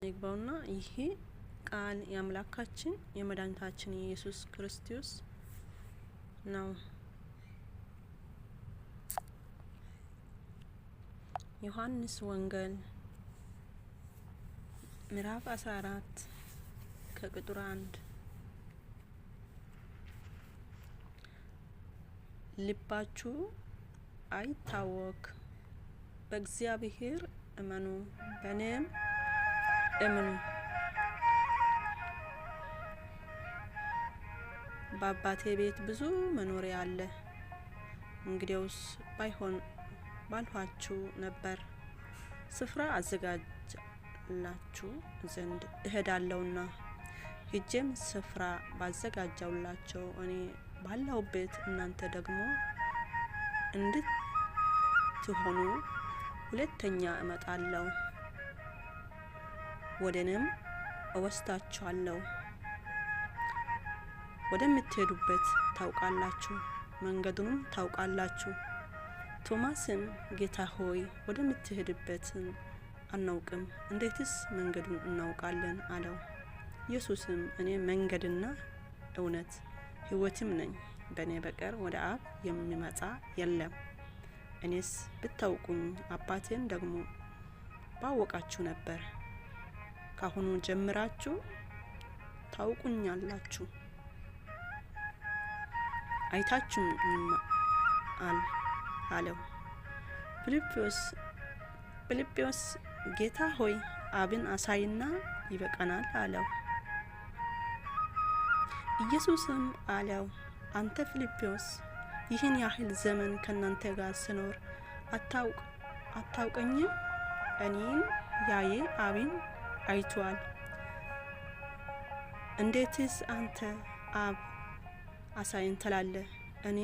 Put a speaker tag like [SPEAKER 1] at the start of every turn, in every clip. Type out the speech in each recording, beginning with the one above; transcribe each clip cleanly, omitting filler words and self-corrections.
[SPEAKER 1] ይግባውና ይሄ ቃል ያምላካችን የመድኃኒታችን ኢየሱስ ክርስቶስ ነው። ዮሐንስ ወንጌል ምዕራፍ 14 ከቁጥር 1 ልባችሁ አይታወክ፣ በእግዚአብሔር እመኑ፣ በእኔም እመኑ። በአባቴ ቤት ብዙ መኖሪያ አለ። እንግዲያውስ ባልኋችሁ ነበር፣ ስፍራ አዘጋጅላችሁ ዘንድ እሄዳለሁና። ሄጄም ስፍራ ባዘጋጀሁላችሁ እኔ ባለሁበት እናንተ ደግሞ እንድትሆኑ ሁለተኛ እመጣለሁ፣ ወደኔም እወስዳችኋለሁ። ወደምትሄዱበት ታውቃላችሁ፣ መንገዱንም ታውቃላችሁ። ቶማስም ጌታ ሆይ ወደምትሄድበት አናውቅም፣ እንዴትስ መንገዱን እናውቃለን አለው። ኢየሱስም እኔ መንገድና እውነት ሕይወትም ነኝ፣ በእኔ በቀር ወደ አብ የሚመጣ የለም። እኔስ ብታውቁኝ አባቴን ደግሞ ባወቃችሁ ነበር። ካሁኑ ጀምራችሁ ታውቁኛላችሁ፣ አይታችሁኛል አለው። ፊልጶስ ጌታ ሆይ አብን አሳይና ይበቃናል አለው። ኢየሱስም አለው፣ አንተ ፊልጶስ ይህን ያህል ዘመን ከናንተ ጋር ስኖር አታውቀኝም? እኔን ያየ አብን አይቷል። እንዴትስ አንተ አብ አሳይን ትላለህ? እኔ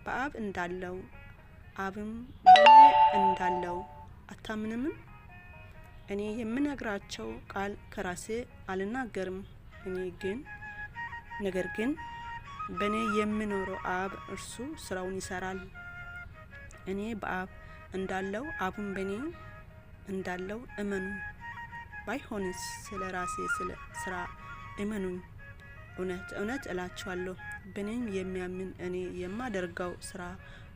[SPEAKER 1] በአብ እንዳለው አብም በእኔ እንዳለው አታምንም? እኔ የምነግራቸው ቃል ከራሴ አልናገርም፣ ነገር ግን በእኔ የሚኖረው አብ እርሱ ስራውን ይሰራል። እኔ በአብ እንዳለው አብም በእኔ እንዳለው እመኑ። ባይሆንስ ስለ ራሴ ስራ እመኑኝ። እውነት እውነት እላችኋለሁ፣ በእኔም የሚያምን እኔ የማደርገው ስራ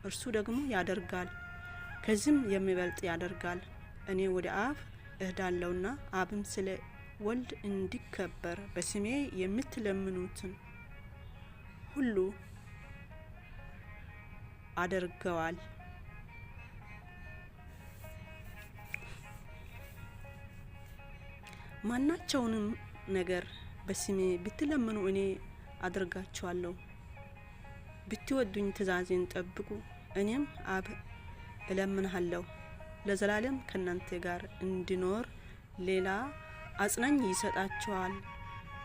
[SPEAKER 1] እርሱ ደግሞ ያደርጋል፣ ከዚህም የሚበልጥ ያደርጋል። እኔ ወደ አብ እሄዳለሁና አብም ስለ ወልድ እንዲከበር በስሜ የምትለምኑትን ሁሉ አደርገዋል። ማናቸውንም ነገር በስሜ ብትለምኑ እኔ አደርጋችኋለሁ። ብትወዱኝ ትእዛዜን ጠብቁ። እኔም አብ እለምንሃለሁ ለዘላለም ከእናንተ ጋር እንዲኖር ሌላ አጽናኝ ይሰጣችኋል።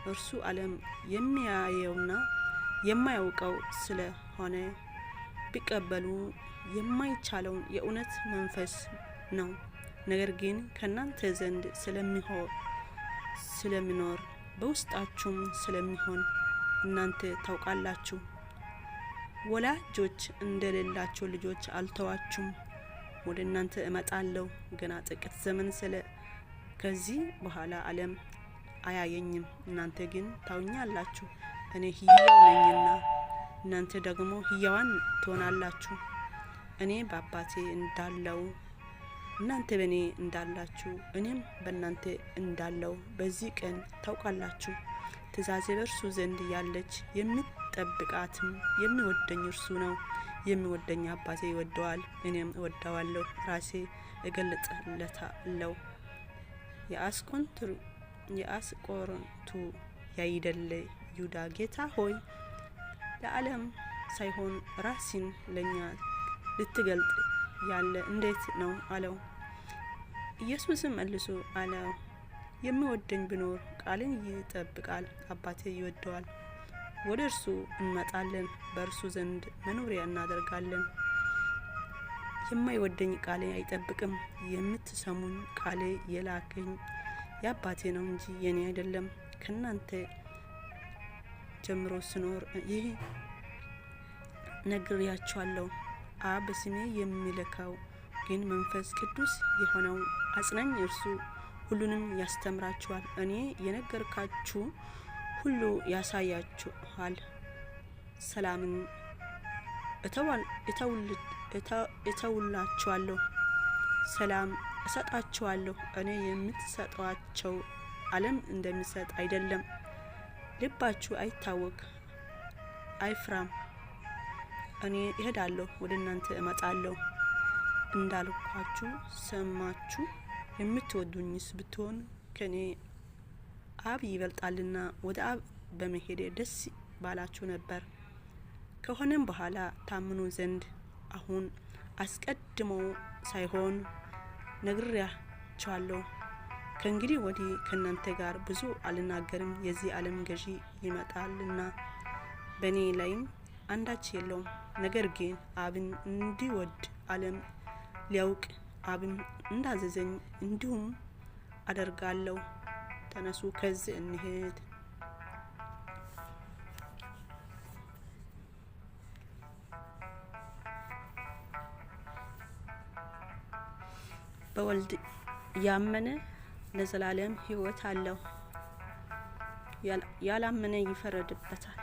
[SPEAKER 1] እርሱ ዓለም የሚያየውና የማያውቀው ስለሆነ ቢቀበሉ የማይቻለውን የእውነት መንፈስ ነው። ነገር ግን ከእናንተ ዘንድ ስለሚኖር በውስጣችሁም ስለሚሆን እናንተ ታውቃላችሁ። ወላጆች እንደሌላቸው ልጆች አልተዋችሁም፣ ወደ እናንተ እመጣለሁ። ገና ጥቂት ዘመን ከዚህ በኋላ ዓለም አያየኝም፣ እናንተ ግን ታዩኛላችሁ። እኔ ሕያው ነኝና እናንተ ደግሞ ሕያዋን ትሆናላችሁ። እኔ በአባቴ እንዳለው እናንተ በእኔ እንዳላችሁ እኔም በእናንተ እንዳለው በዚህ ቀን ታውቃላችሁ። ትእዛዜ በእርሱ ዘንድ ያለች የሚጠብቃትም የሚወደኝ እርሱ ነው። የሚወደኝ አባቴ ይወደዋል፣ እኔም እወደዋለሁ፣ ራሴ እገልጥለታለሁ። የአስቆሮቱ ያይደለ ይሁዳ ጌታ ሆይ ለዓለም ሳይሆን ራስን ለኛ ልትገልጥ ያለ እንዴት ነው አለው። ኢየሱስም መልሶ አለው፣ የሚወደኝ ቢኖር ቃልን ይጠብቃል፣ አባቴ ይወደዋል፣ ወደ እርሱ እንመጣለን፣ በእርሱ ዘንድ መኖሪያ እናደርጋለን። የማይወደኝ ቃሌን አይጠብቅም። የምትሰሙኝ ቃሌ የላከኝ የአባቴ ነው እንጂ የኔ አይደለም። ከናንተ ጀምሮ ስኖር ይህ ነግሬያችኋለሁ። አብ በስሜ የሚልከው ግን መንፈስ ቅዱስ የሆነው አጽናኝ እርሱ ሁሉንም ያስተምራችኋል። እኔ የነገርካችሁ ሁሉ ያሳያችኋል። ሰላምን እተውላችኋለሁ፣ ሰላም እሰጣችኋለሁ። እኔ የምትሰጧቸው ዓለም እንደሚሰጥ አይደለም። ልባችሁ አይታወክ አይፍራም። እኔ እሄዳለሁ፣ ወደ እናንተ እመጣለሁ እንዳልኳችሁ ሰማችሁ። የምትወዱኝስ ብትሆን ከኔ አብ ይበልጣልና ወደ አብ በመሄዴ ደስ ባላችሁ ነበር። ከሆነም በኋላ ታምኑ ዘንድ አሁን አስቀድሞ ሳይሆን ነግሬያችኋለሁ። ከእንግዲህ ወዲህ ከእናንተ ጋር ብዙ አልናገርም። የዚህ ዓለም ገዢ ይመጣልና በእኔ ላይም አንዳች የለውም። ነገር ግን አብን እንዲወድ ዓለም ሊያውቅ አብም እንዳዘዘኝ እንዲሁም አደርጋለሁ። ተነሱ፣ ከዚህ እንሄድ። በወልድ ያመነ ለዘላለም ሕይወት አለው፣ ያላመነ ይፈረድበታል።